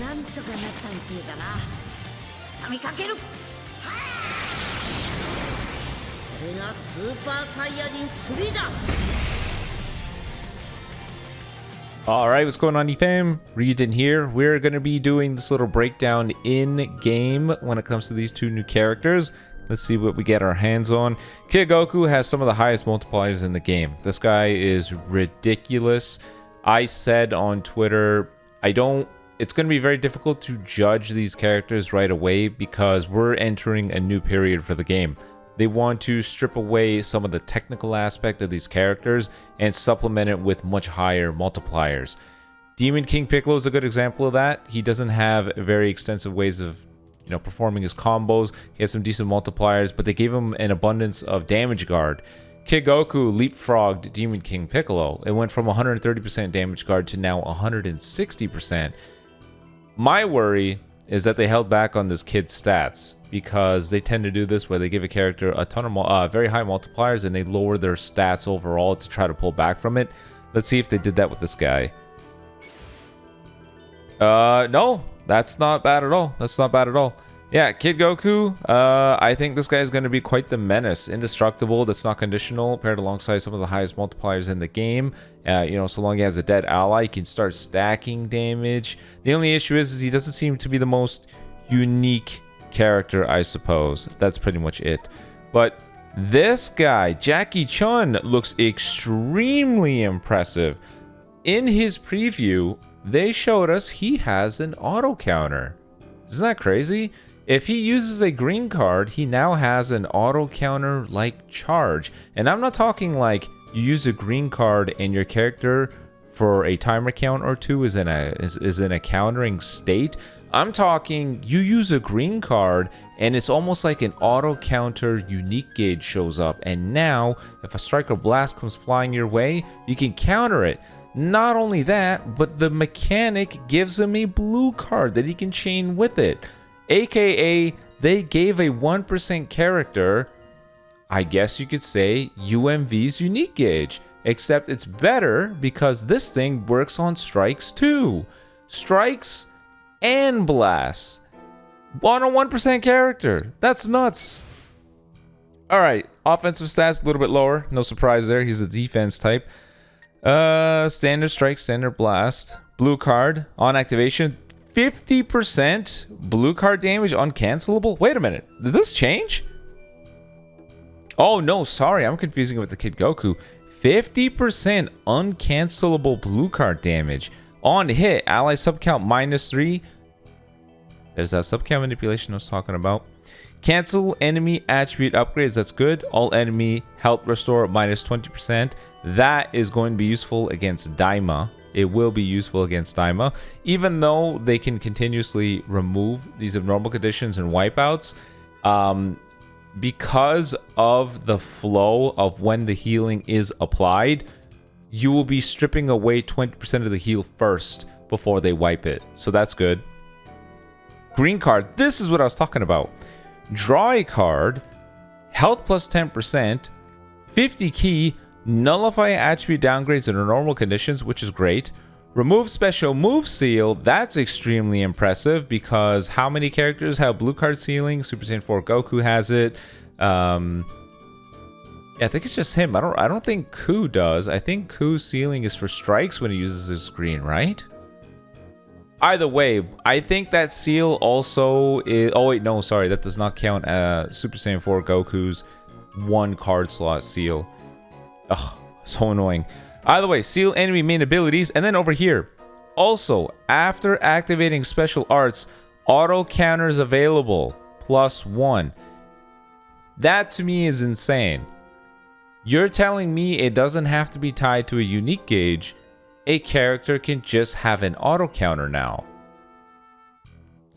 なんとかなったみてえだな。畳みかける。これがスーパーサイヤ人3だ。Alright, what's going on, fam? Raiyuden here. We're going to be doing this little breakdown in game when it comes to these two new characters. Let's see what we get our hands on. Kid Goku has some of the highest multipliers in the game. This guy is ridiculous. I said on Twitter, it's going to be very difficult to judge these characters right away because we're entering a new period for the game. They want to strip away some of the technical aspect of these characters and supplement it with much higher multipliers. Demon King Piccolo is a good example of that. He doesn't have very extensive ways of, performing his combos. He has some decent multipliers, but they gave him an abundance of damage guard. Kid Goku leapfrogged Demon King Piccolo. It went from 130% damage guard to now 160%. My worry is that they held back on this kid's stats, because they tend to do this where they give a character a ton of very high multipliers and they lower their stats overall to try to pull back from it. Let's see if they did that with this guy. No, that's not bad at all. That's not bad at all. Yeah, Kid Goku, I think this guy is going to be quite the menace. Indestructible, that's not conditional, paired alongside some of the highest multipliers in the game. So long as he has a dead ally, he can start stacking damage. The only issue is he doesn't seem to be the most unique character, I suppose. That's pretty much it. But this guy, Jackie Chun, looks extremely impressive. In his preview, they showed us he has an auto counter. Isn't that crazy? If he uses a green card, he now has an auto counter like charge. And I'm not talking like you use a green card and your character for a timer count or two is in a countering state. I'm talking you use a green card and it's almost like an auto counter unique gauge shows up, and now if a strike or blast comes flying your way, you can counter it. Not only that, but the mechanic gives him a blue card that he can chain with it, aka they gave a 1% character, I guess you could say, UMV's unique gauge, except it's better because this thing works on strikes too. Strikes and blasts on a 1% character. That's nuts. Alright, offensive stats a little bit lower. No surprise there. He's a defense type. Standard strike, standard blast. Blue card on activation. 50% blue card damage uncancelable. Wait a minute. Did this change? Oh no, sorry. I'm confusing it with the Kid Goku. 50% uncancelable blue card damage. On hit, ally subcount -3. There's that subcount manipulation I was talking about. Cancel enemy attribute upgrades. That's good. All enemy health restore -20%. That is going to be useful against Daima. It will be useful against Daima. Even though they can continuously remove these abnormal conditions and wipeouts, because of the flow of when the healing is applied, you will be stripping away 20% of the heal first before they wipe it. So that's good. Green card. This is what I was talking about. Draw a card. Health plus 10%. 50 key. Nullify attribute downgrades under normal conditions, which is great. Remove special move seal. That's extremely impressive because how many characters have blue card sealing? Super Saiyan 4 Goku has it. Yeah, I think it's just him. I don't think Ku does. I think Ku's ceiling is for strikes when he uses his screen, right? Either way, I think that seal also is... Oh wait, no, sorry. That does not count Super Saiyan 4 Goku's 1 card slot seal. Ugh, so annoying. Either way, seal enemy main abilities. And then over here, also, after activating special arts, auto counters available. +1. That to me is insane. You're telling me it doesn't have to be tied to a unique gauge. A character can just have an auto counter now.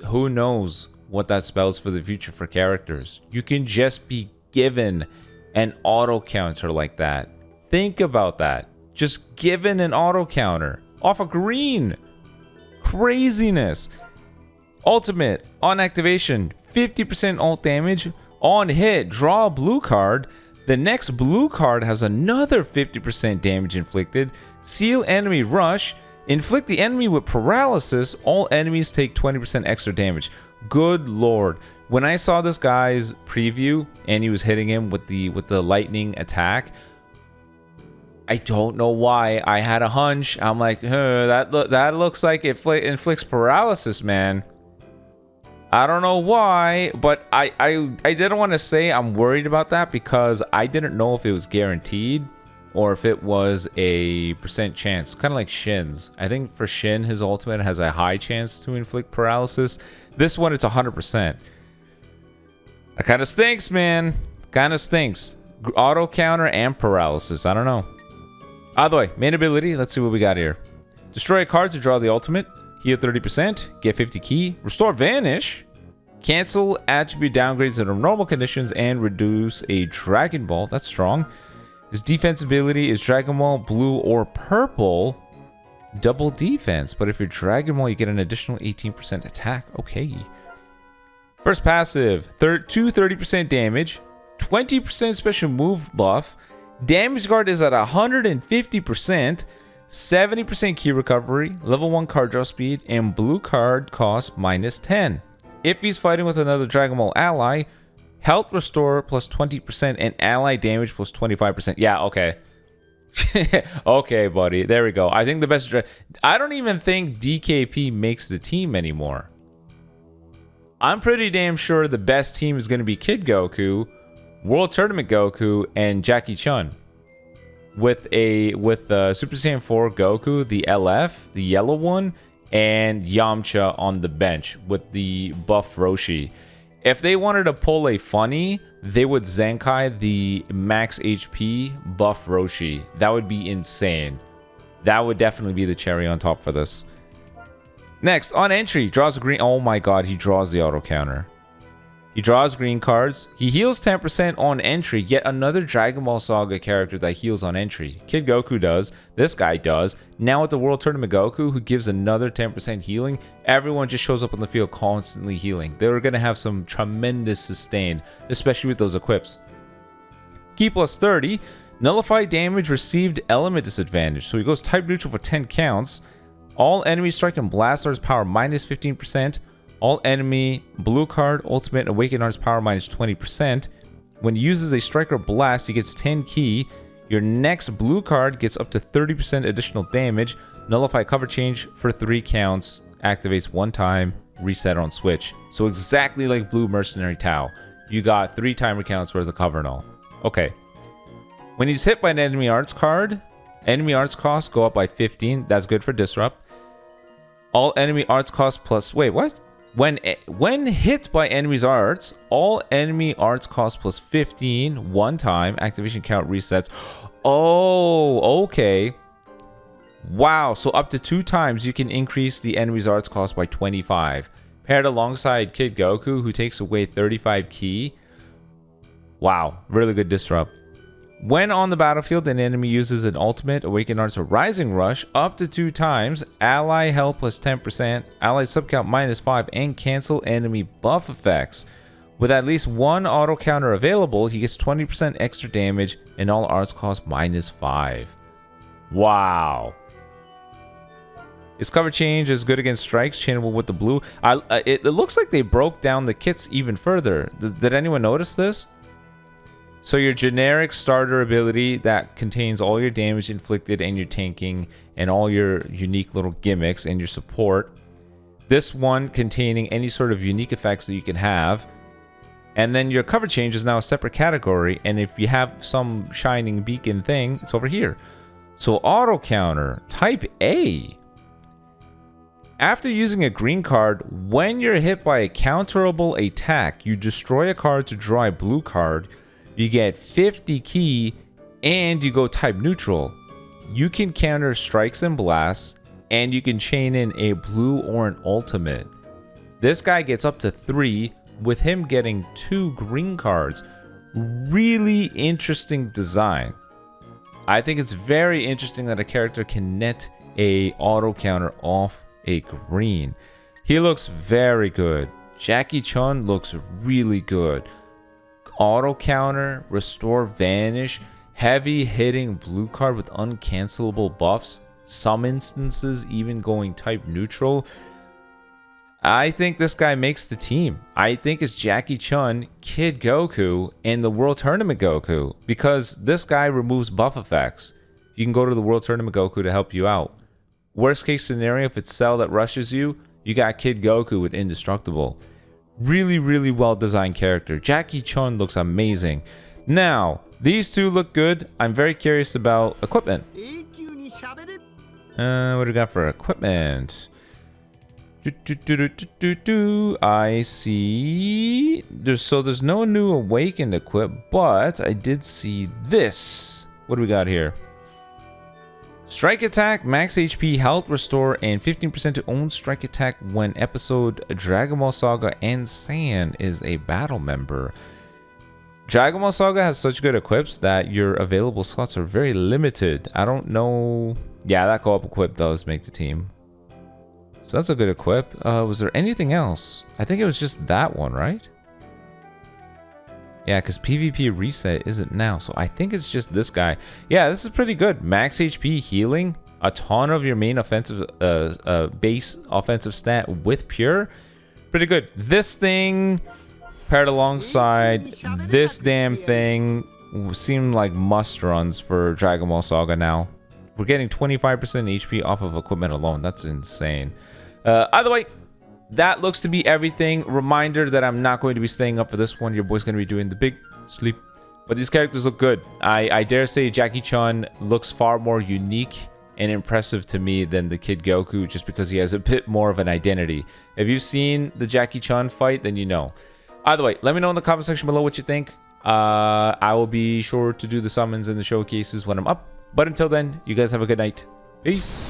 Who knows what that spells for the future for characters? You can just be given an auto counter like that. Think about that. Just given an auto counter off a green. Craziness. Ultimate on activation, 50% ult damage. On hit, draw a blue card. The next blue card has another 50% damage inflicted. Seal enemy rush. Inflict the enemy with paralysis. All enemies take 20% extra damage. Good lord. When I saw this guy's preview and he was hitting him with the lightning attack, I don't know why. I had a hunch. I'm like, that looks like it inflicts paralysis, man. I don't know why, but I didn't want to say I'm worried about that because I didn't know if it was guaranteed or if it was a percent chance. Kind of like Shin's. I think for Shin, his ultimate has a high chance to inflict paralysis. This one, it's 100%. That kind of stinks, man. Kind of stinks. Auto counter and paralysis. I don't know. Either way, main ability. Let's see what we got here. Destroy a card to draw the ultimate. Heal 30%. Get 50 ki. Restore Vanish. Cancel attribute downgrades under normal conditions and reduce a Dragon Ball. That's strong. His defense ability is Dragon Ball, blue, or purple. Double defense. But if you're Dragon Ball, you get an additional 18% attack. Okay. First passive. 30% damage. 20% special move buff. Damage guard is at 150%. 70% key recovery. Level 1 card draw speed. And blue card cost -10. If he's fighting with another Dragon Ball ally, health restore plus 20% and ally damage plus 25%. Yeah, okay. Okay, buddy. There we go. I think the best... I don't even think DKP makes the team anymore. I'm pretty damn sure the best team is going to be Kid Goku, World Tournament Goku, and Jackie Chun. With Super Saiyan 4 Goku, the LF, the yellow one, and Yamcha on the bench with the buff Roshi. If they wanted to pull a funny, they would Zenkai the max HP buff Roshi. That would be insane. That would definitely be the cherry on top for this. Next, on entry, draws a green. Oh my god, he draws the auto counter. He draws green cards. He heals 10% on entry. Yet another Dragon Ball Saga character that heals on entry. Kid Goku does. This guy does. Now with the World Tournament Goku, who gives another 10% healing, everyone just shows up on the field constantly healing. They're going to have some tremendous sustain, especially with those equips. Key plus 30. Nullify damage received element disadvantage. So he goes type neutral for 10 counts. All enemies strike and blast arts power -15%. All enemy blue card ultimate awakened arts power -20%. When he uses a striker blast, he gets 10 ki. Your next blue card gets up to 30% additional damage. Nullify cover change for 3 counts. Activates 1 time. Reset on switch. So exactly like Blue Mercenary Tau. You got 3 timer counts worth of cover and all. Okay. When he's hit by an enemy arts card, enemy arts costs go up by 15. That's good for disrupt. All enemy arts costs plus... Wait, what? When hit by enemy's arts, all enemy arts cost plus 15 one time. Activation count resets. Oh, okay. Wow, so up to 2 times you can increase the enemy's arts cost by 25. Paired alongside Kid Goku, who takes away 35 ki. Wow, really good disrupt. When on the battlefield, an enemy uses an ultimate, Awakened Arts or Rising Rush, up to 2 times, ally health plus 10%, ally subcount -5, and cancel enemy buff effects. With at least 1 auto counter available, he gets 20% extra damage and all arts cost -5. Wow. His cover change is good against strikes, chainable with the blue. It looks like they broke down the kits even further. Did anyone notice this? So your generic starter ability that contains all your damage inflicted and your tanking and all your unique little gimmicks and your support. This one containing any sort of unique effects that you can have. And then your cover change is now a separate category. And if you have some shining beacon thing, it's over here. So auto counter, type A. After using a green card, when you're hit by a counterable attack, you destroy a card to draw a blue card. You get 50 ki, and you go type neutral. You can counter strikes and blasts, and you can chain in a blue or an ultimate. This guy gets up to 3, with him getting 2 green cards. Really interesting design. I think it's very interesting that a character can net a auto counter off a green. He looks very good. Jackie Chun looks really good. Auto counter, restore vanish, heavy hitting blue card with uncancelable buffs. some instances even going type neutral. I think this guy makes the team. I think it's Jackie Chun, Kid Goku, and the World Tournament Goku, because this guy removes buff effects. You can go to the World Tournament Goku to help you out. Worst case scenario, if it's Cell that rushes you, you got Kid Goku with Indestructible. Really, really well designed character. Jackie Chun looks amazing. Now, these two look good. I'm very curious about equipment. What do we got for equipment? I see. There's no new awakened equip, but I did see this. What do we got here? Strike attack, max HP, health restore, and 15% to own strike attack when episode Dragon Ball Saga and Saiyan is a battle member. Dragon Ball Saga has such good equips that your available slots are very limited. I don't know. Yeah, that co-op equip does make the team. So that's a good equip. Was there anything else? I think it was just that one, right? Yeah, because PvP reset isn't now. So I think it's just this guy. Yeah, this is pretty good. Max HP healing. A ton of your main offensive, base offensive stat with pure. Pretty good. This thing paired alongside this damn thing seem like must runs for Dragon Ball Saga now. We're getting 25% HP off of equipment alone. That's insane. Either way, that looks to be everything. Reminder that I'm not going to be staying up for this one. Your boy's going to be doing the big sleep. But these characters look good. I dare say Jackie Chun looks far more unique and impressive to me than the Kid Goku, just because he has a bit more of an identity. If you've seen the Jackie Chun fight, then you know. Either way, let me know in the comment section below what you think. I will be sure to do the summons and the showcases when I'm up. But until then, you guys have a good night. Peace.